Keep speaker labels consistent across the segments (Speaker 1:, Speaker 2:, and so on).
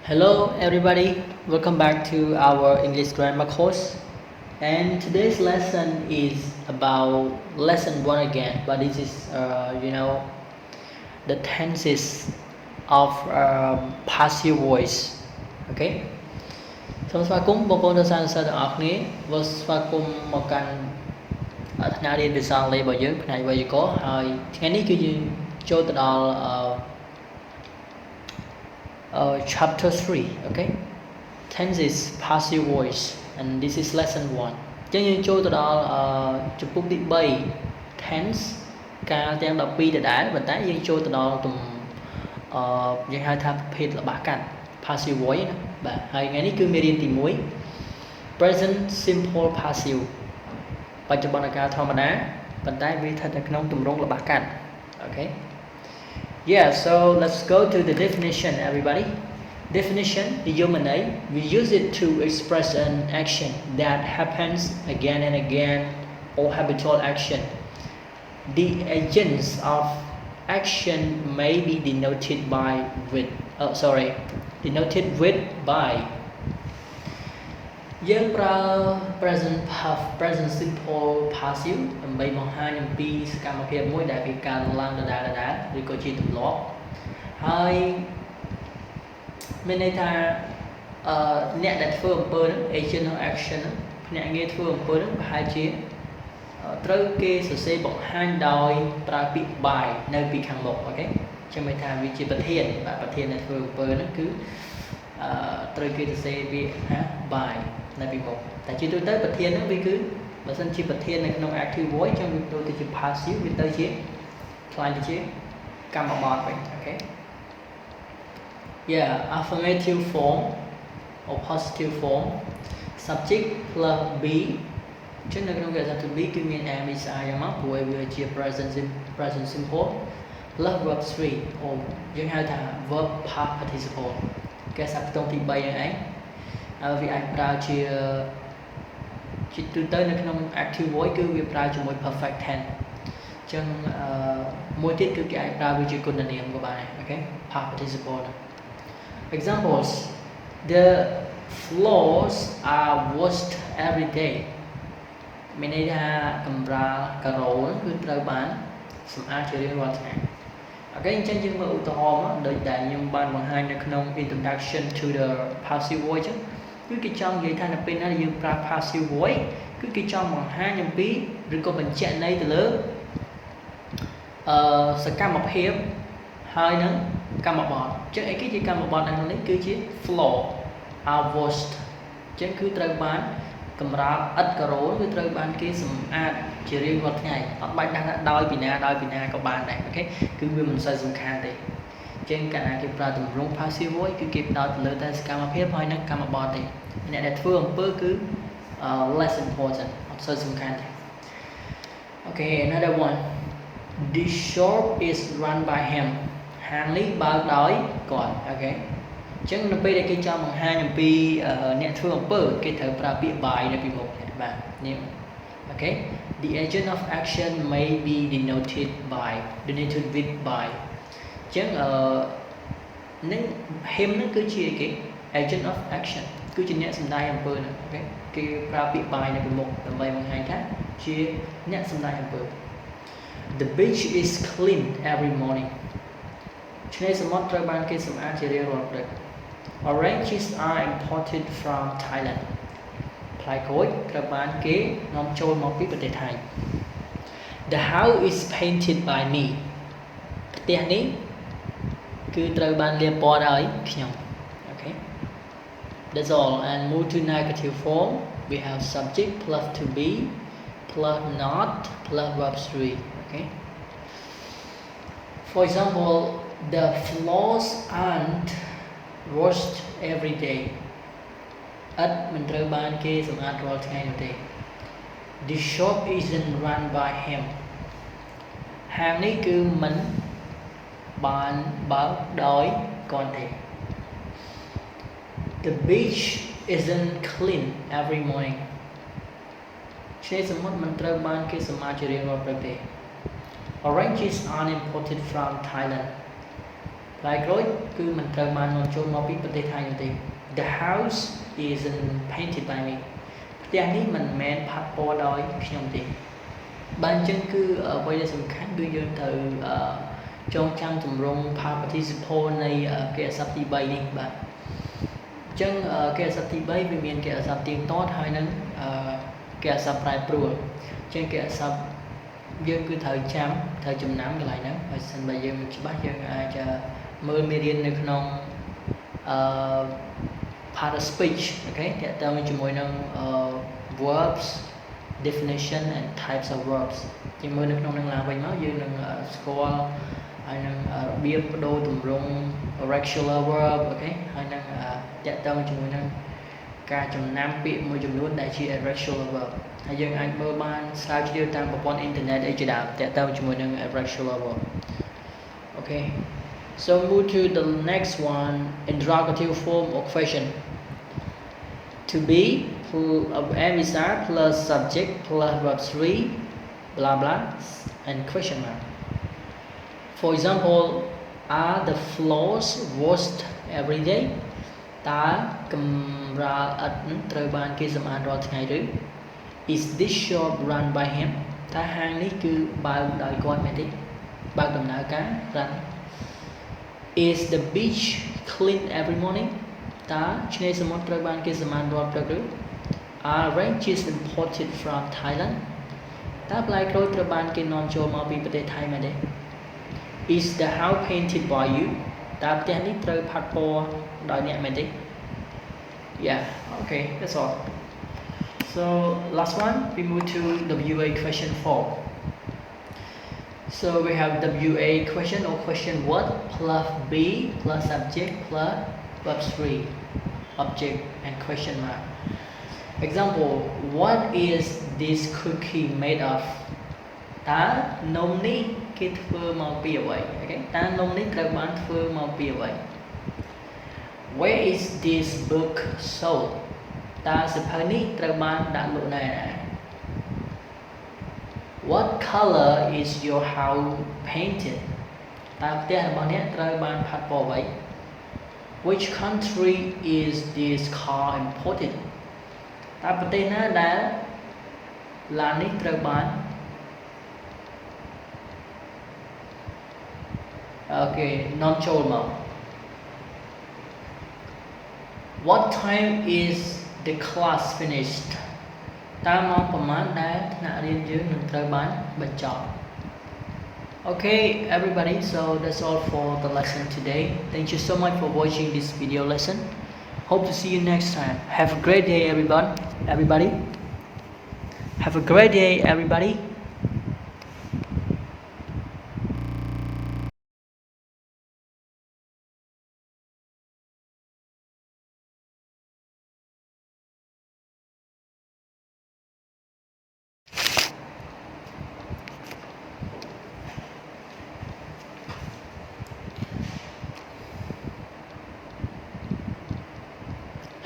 Speaker 1: Hello everybody, welcome back to our English grammar course. And today's lesson is about lesson 1 again, but this is the tenses of passive voice. Okay. សូមស្វាគមន៍បងប្អូនសិស្សទាំងអស់គ្នាមកស្វាគមន៍មកកាន់ថ្នាក់រៀនភាសាអង់គ្លេសរបស់យើងផ្នែកវេយ្យាករណ៍ហើយថ្ងៃនេះគឺយើងចូលទៅដល់chapter 3 okay tenses passive voice and this is lesson 1 អញ្ចឹងយើងចូលទៅដល់ជំពូកទី3 tense កាលទាំង12ដដែលប៉ុន្តែយើងចូលទៅដល់យើងហៅថាប្រភេទល្បះកាត់ passive voice ណាបាទហើយថ្ងៃនេះគឺមេរៀនទី1 present simple passive បច្ចុប្បន្នកាលធម្មតាប៉ុន្តែវាស្ថិតនៅក្នុងទម្រង់ល្បះកាត់ okay Yeah, so let's go to the definition, everybody. Definition, we use it to express an action that happens again and again or habitual action. The agents of action may be denoted with by. យើងប្រើ present simple passive ដើម្បីបង្ហាញអំពីសកម្មភាពមួយដែលវាកើតឡើងដដែលឬក៏ជាទម្លាប់ហើយមានន័យថាអ្នកដែលធ្វើអំពើហ្នឹង agent of action ហ្នឹងភ្នាក់ងារធ្វើអំពើហ្នឹងប្រហែលជាត្រូវគេសរសេរបង្ហាញដោយប្រើពាក្យ by នៅពីខាងមុខអូខេចាំមិនថាវាជាប្រធានបាទប្រធានដែលធ្វើអំពើហ្នឹងគឺត្រូវគេសរសេរពាក្យថា by នៅពីមុខតែជាទូទៅប្រធានហ្នឹងវាគឺបើសិនជាប្រធាននៅក្នុង active voice ចឹងវាទៅជា passive វាទៅជាខ្លាយទៅជាកម្មបទវិញអូខេ Yeah affirmative form or positive form subject plus be ចឹងនៅក្នុងគេថា to be គឺមាន am is I យ៉ាងមកព្រោះវាជា present simple plus verb 3 or យើងហៅថា verb past participle គេសាផ្ទុំទី3ហ្នឹងឯងវាអាចប្រើជាទូទៅនៅក្នុង active voice គឺវាប្រើជាមួយ perfect tense អញ្ចឹងមួយទៀតគឺគេអាចប្រើវាជាគុណនាមក៏បានដែរអូខេ past participle examples the floors are washed every day មានន័យថាកម្រាលការ៉ូគឺត្រូវបានសម្អាតជារៀងរាល់ថ្ងៃអូខេអញ្ចឹងយើងមើលឧទាហរណ៍ដូចដែលខ្ញុំបានបង្ហាញនៅក្នុង introduction to the passive voice ចឹងគឺគេចង់និយាយថានៅពេលណាយើងប្រើ passive voice គឺគេចង់បង្ហាញអំពីឬក៏បញ្ជាក់ន័យទៅលើសកម្មភាពហើយនឹងកម្មបទអញ្ចឹងអីគេជាកម្មបទនៅក្នុងនេះគឺជា floor are washed អញ្ចឹងគឺត្រូវបានកម្រាលឥដ្ឋការ៉ូគឺត្រូវបានគេសម្អាតជារៀងរាល់ថ្ងៃអត់បាច់ថាដោយពីណាក៏បានដែរអូខេគឺវាមិនសូវសំខាន់ទេជាងកាលណាគេប្រើទម្រង់ passive voice គឺគេផ្ដោតទៅលើតែសកម្មភាពហើយនឹងកម្មបទទេអ្នកដែលធ្វើអំពើគឺ less important អត់សូវសំខាន់ទេ Okay another one the shop is run by him ហាងនេះបើកដោយគាត់អូខេអញ្ចឹងនៅពេលដែលគេចង់បង្ហាញអំពីអ្នកធ្វើអំពើគេត្រូវប្រើពាក្យ by នៅពីមុខបាទនេះអូខេ the agent of action may be denoted with by អញ្ចឹងនឹង him នឹងគឺជាអីគេ agent of action គឺជាអ្នកសម្ដែងអំពើហ្នឹងអូខេគេប្រើពាក្យ by នៅពីមុខដើម្បីបង្ហាញថាជាអ្នកសម្ដែងអំពើ the beach is cleaned every morning ឆ្នេរសមុទ្រត្រូវបានគេសម្អាតជារៀងរាល់ព្រឹក Oranges are imported from Thailand ផ្លែក្រូចត្រូវបានគេនាំចូលមកពីប្រទេសថៃ The house is painted by me ផ្ទះនេះគឺត្រូវបានលាបពណ៌ដោយខ្ញុំ Okay That's all and move to negative form we have subject plus to be plus not plus verb 3 okay For example the floors aren't washed every day ឥដ្ឋមិនត្រូវបានគេសម្អាតរាល់ថ្ងៃនោះទេ The shop isn't run by him ហាងនេះគឺមិនបានបើកដោយគាត់ទេ The beach isn't clean every morning ឆ្នេរសមុទ្រមិនត្រូវបានគេសម្អាតជារៀងរាល់ព្រឹកទេ Oranges are imported from Thailand Like rồi cứ mìnhត្រូវបាននាំចូលមកពីប្រទេសថៃនោះទេ The house isn't painted by me ផ្ទះនេះមិនមែនផាត់ពណ៌ដោយខ្ញុំទេបានអញ្ចឹងគឺអ្វីដែលសំខាន់គឺយើងត្រូវចងចាំទម្រង់ past participle នៃកិរិយាសព្ទទី3នេះបាទអញ្ចឹងកិរិយាសព្ទទី3វាមានកិរិយាសព្ទទៀងទាត់ហើយនឹងកិរិយាសព្ទប្រែប្រួលអញ្ចឹងកិរិយាសព្ទយើងគឺត្រូវចាំត្រូវចំណាំកន្លែងហ្នឹងបើសិនបើយើងមិនច្បាស់យើងអាចមើលមេរៀននៅក្នុងpart of speech អូខេតើតើជាមួយនឹងverbs definition and types of verbs ជាមើលនៅក្នុងនឹងឡើងវិញមកយើងនឹងស្គាល់ហើយនឹងរបៀបបដូរទម្រង់ regular verb អូខេហើយនឹងតើតើជាមួយនឹងការចំណាំពាក្យមួយចំនួនដែលជា irregular verb ហើយយើងអាចមើលបានស្រាវជ្រាវតាមប្រព័ន្ធអ៊ីនធឺណិតអីជាដើមតើតើជាមួយនឹង irregular verb អូខេ so move to the next one interrogative form of question to be of adversary plus subject plus verb 3 blah blah and question mark for example are the floors washed every day តើកម្រាលឥដ្ឋត្រូវបានគេសម្អាតរាល់ថ្ងៃឬ is this shop run by him តើហាងនេះគឺបើកដោយគាត់មែនទេបើកដំណើរការ run is the beach clean every morning តើឆ្នេរសមុទ្រត្រូវបានគេសម្អាតរាល់ព្រឹកឬ are oranges imported from Thailand តើផ្លែក្រូចត្រូវបានគេនាំចូលមកពីប្រទេសថៃមែនទេ is the house painted by you តើផ្ទះនេះត្រូវផាត់ពណ៌ដោយអ្នកមែនទេ yeah okay that's all so last one we move to WA question 4 so we have WA question or question what plus B plus subject plus verb 3 object and question mark example what is this cookie made of តើនំនេះគេធ្វើមកពីអ្វីអូខេតើនំនេះត្រូវបានធ្វើមកពីអ្វី where is this book sold តើសៀវភៅនេះត្រូវបានដាក់លក់នៅណា what color is your house painted តើផ្ទះរបស់អ្នកត្រូវបានផាត់ពណ៌អ្វី which country is this car imported តើប្រទេសណាដែលឡាននេះត្រូវបានokayនាំចូលមក what time is the class finished តើម៉ោងប្រមាណដែលថ្នាក់រៀនយើងនឹងត្រូវបានបញ្ចប់ okay everybody so that's all for the lesson today thank you so much for watching this video lesson hope to see you next time have a great day everybody have a great day everybody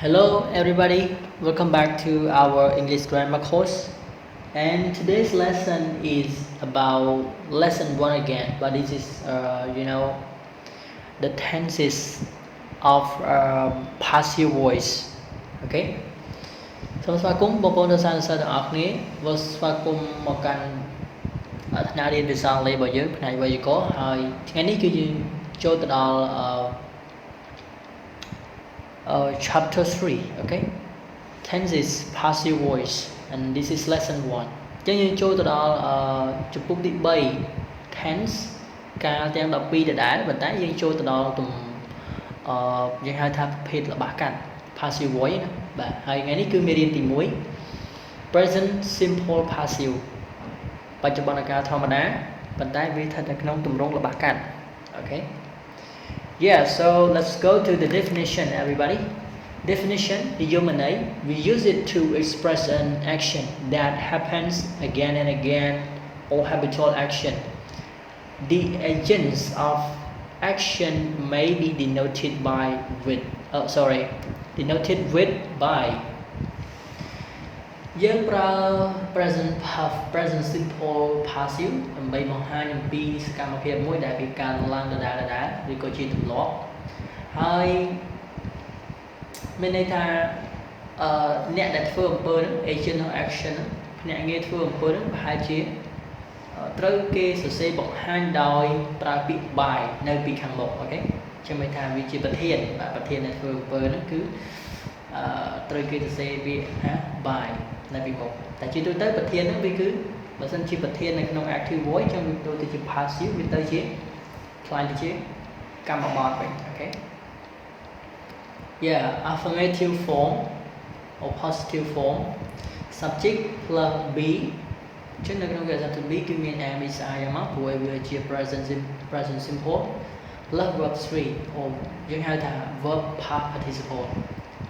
Speaker 1: Hello everybody, welcome back to our English grammar course and today's lesson is about lesson 1 again but this is the tenses of passive voice okay សូមស្វាគមន៍បងប្អូនសិស្សទាំងអស់គ្នាមកស្វាគមន៍មកកាន់ថ្នាក់រៀនភាសាអង់គ្លេសរបស់យើងផ្នែកវេយ្យាករណ៍ហើយថ្ងៃនេះគឺយើងចូលទៅដល់chapter 3 okay tenses passive voice and this is lesson 1ចឹងយើងចូលទៅដល់ជំពូកទី3 tense កាលទាំង12ដដែលប៉ុន្តែយើងចូលទៅដល់យើងហៅថាប្រភេទល្បះកាត់ passive voice ណាបាទហើយថ្ងៃនេះគឺមេរៀនទី1 present simple passive បច្ចុប្បន្នកាលធម្មតាប៉ុន្តែវាស្ថិតនៅក្នុងទម្រង់ល្បះកាត់ okay Yeah, so let's go to the definition, everybody. Definition, the human we use it to express an action that happens again and again or habitual action. The agents of action may be denoted by by. យើងប្រើ present simple passive ដើម្បីបង្ហាញអំពីសកម្មភាពមួយដែលវាកើតឡើងដដែលឬក៏ជាទម្លាប់ហើយមានន័យថាអ្នកដែលធ្វើអំពើហ្នឹង agent of action ហ្នឹងភ្នាក់ងារធ្វើអំពើហ្នឹងប្រហែលជាត្រូវគេសរសេរបង្ហាញដោយប្រើពាក្យ by នៅពីខាងមុខអូខេចាំមិនថាវាជាប្រធានបាទប្រធានដែលធ្វើអំពើហ្នឹងគឺត្រូវគេសរសេរពាក្យថា by នៅពីមុខតែជាទូទៅប្រធានហ្នឹងវាគឺបើសិនជាប្រធាននៅក្នុង active voice ចឹងវាទៅជា passive វាទៅជាខ្លាយទៅជាកម្មបត្តិវិញអូខេ Yeah affirmative form or positive form subject plus be ចឹងនៅក្នុងគេថា to be គឺមាន am is I មកព្រោះវាជា present simple plus verb 3 or យើងហៅថា verb past participle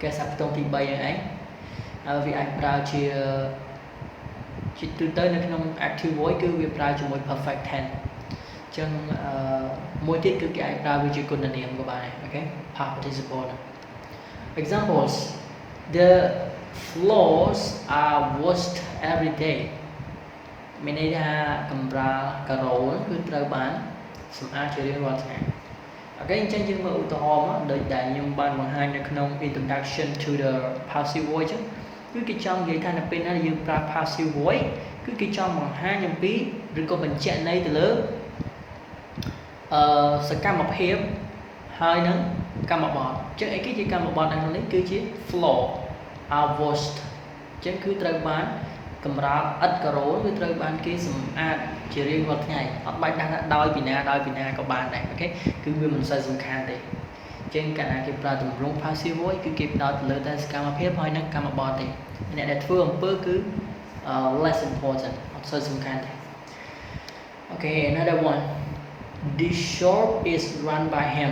Speaker 1: គេសាប់ផ្ទុំទី3ហ្នឹងឯងហើយវាអាចប្រើជាទូទៅនៅក្នុង active voice គឺវាប្រើជាមួយ perfect tense ចឹងមួយទៀតគឺគេអាចប្រើវាជាគុណនាមក៏បានដែរអូខេ past participle examples the floors are washed every day មានន័យថាកម្រាលការ៉ូគឺត្រូវបានសម្អាតជារៀងរាល់ថ្ងៃអូខេអញ្ចឹងយើងមើលឧទាហរណ៍មកដូចដែលខ្ញុំបានបង្ហាញនៅក្នុង introduction to the passive voice ចឹងគឺគេចង់និយាយថានៅពេលណាយើងប្រើ passive voice គឺគេចង់បង្ហាញអំពីឬក៏បញ្ជាក់ន័យទៅលើសកម្មភាពហើយនឹងកម្មបត្តិអញ្ចឹងអីគេជាកម្មបត្តិនៅក្នុងនេះគឺជា floor are washed អញ្ចឹងគឺត្រូវបានកម្រាលឥដ្ឋការ៉ូវាត្រូវបានគេសម្អាតជារៀងរាល់ថ្ងៃអត់បាច់ដាក់ដោយពីណាក៏បានដែរអូខេគឺវាមិនសូវសំខាន់ទេអញ្ចឹងកាលណាគេប្រើទម្រង់ passive voice គឺគេផ្ដោតទៅលើតែសកម្មភាពហើយនឹងកម្មបត្តិទេអ្នកដែលធ្វើអំពើគឺ less important អត់សូវសំខាន់ទេអូខេ another one this shop is run by him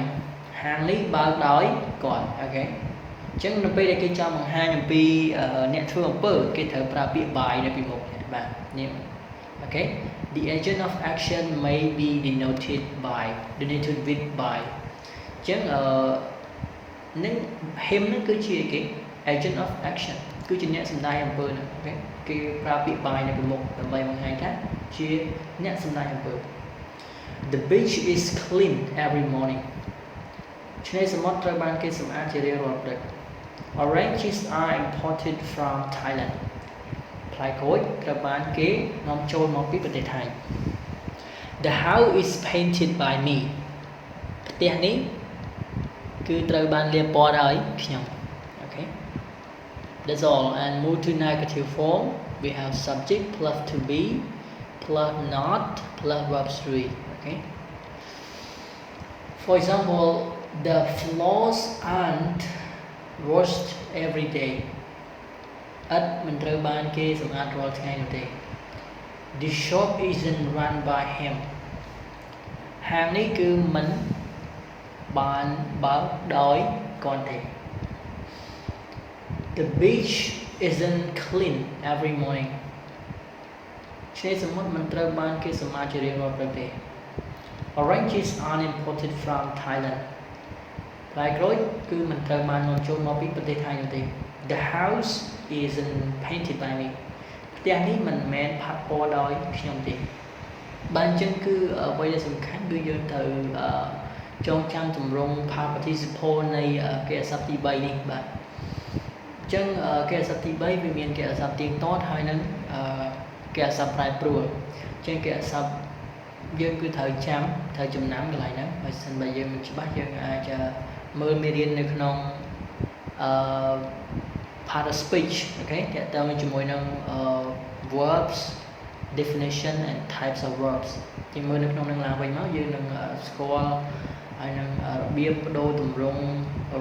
Speaker 1: ហាងនេះបើកដោយគាត់អូខេអញ្ចឹងនៅពេលដែលគេចង់បង្ហាញអំពីអ្នកធ្វើអំពើគេត្រូវប្រើពាក្យ by នៅពីមុខបាទនេះអូខេ the agent of action may be denoted with by អញ្ចឹងនឹង him នឹងគឺជាគេ agent of action គឺជាអ្នកសម្ដែងអំពើហ្នឹងអូខេគេប្រើពាក្យ by នៅពីមុខដើម្បីបង្ហាញថាជាអ្នកសម្ដែងអំពើ the beach is cleaned every morning ឆ្នេរសមុទ្រត្រូវបានគេសម្អាតជារៀងរាល់ព្រឹក Oranges are imported from Thailand ផ្លែក្រូចត្រូវបានគេនាំចូលមកពីប្រទេសថៃ The house is painted by me ផ្ទះនេះគឺត្រូវបានលាបពណ៌ដោយខ្ញុំអូខេ That's all and move to negative form we have subject plus to be plus not plus verb 3 okay For example the floors aren't washed every day ឥដ្ឋមិនត្រូវបានគេសម្អាតរាល់ថ្ងៃនោះទេ The shop isn't run by him ហាងនេះគឺមិនបានបើកដោយគាត់ទេ The beach isn't clean every morning ឆ្នេរសមុទ្រមិនត្រូវបានគេសម្អាតជារៀងរាល់ព្រឹកទេ Oranges are imported from Thailand ផ្លែក្រូចគឺមិនត្រូវបាននាំចូលមកពីប្រទេសថៃនោះទេ The house isn't painted by me ផ្ទះនេះមិនមែនផាត់ពណ៌ដោយខ្ញុំទេបានអញ្ចឹងគឺអ្វីដែលសំខាន់គឺយើងត្រូវចងចាំទម្រង់ past participle នៃគេអសព្ទទី3នេះបាទអញ្ចឹងគេអសព្ទទី3វាមានគេអសព្ទទៀងទាត់ហើយនឹងគេអសព្ទប្រែប្រួលអញ្ចឹងគេអសព្ទយើងគឺត្រូវចាំត្រូវចំណាំកន្លែងហ្នឹងបើមិនបើយើងមិនច្បាស់យើងអាចមើលមេរៀននៅក្នុងpart of speech អូខេតើតើជាមួយនឹងverbs definition and types of verbs ជាមើលនៅក្នុងនឹងឡើងវិញមកយើងនឹងស្គាល់ហើយនឹងរបៀបបដូរទម្រង់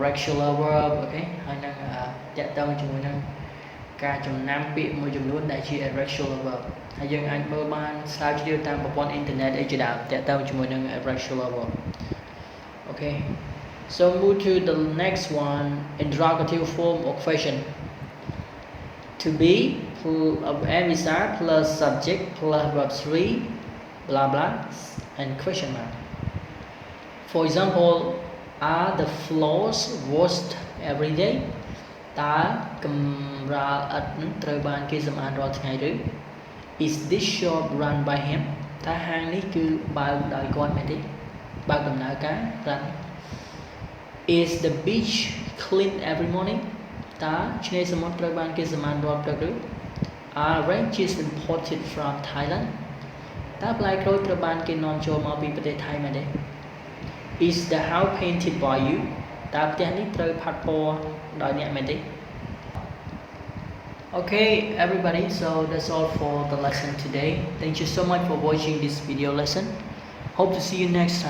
Speaker 1: regular verb អូខេហើយនឹងតើតើជាមួយនឹងការចំណាំពាក្យមួយចំនួនដែលជា irregular verb ហើយយើងអាចមើលបានស្រាវជ្រាវតាមប្រព័ន្ធអ៊ីនធឺណិតអីជាដើមតើតើជាមួយនឹង irregular verb អូខេ So move to the next one interrogative form of question to be adversary plus subject plus verb 3 blah blah and question mark For example are the floors washed every day តើកម្រាលឥដ្ឋនឹងត្រូវបានគេសម្អាតរាល់ថ្ងៃឬ Is this shop run by him តើហាងនេះគឺបើកដោយគាត់មែនទេបើកដំណើរការប្រាំ Is the beach clean every morning តើឆ្នេរសមុទ្រត្រូវបានគេសម្អាតរាល់ព្រឹកឬ Are oranges imported from Thailand តើផ្លែក្រូចត្រូវបានគេនាំចូលមកពីប្រទេសថៃមែនទេ Is the house painted by you តើផ្ទះនេះត្រូវផាត់ពណ៌ដោយអ្នកមែនទេ Okay everybody, so that's all for the lesson today. Thank you so much for watching this video lesson. Hope to see you next time.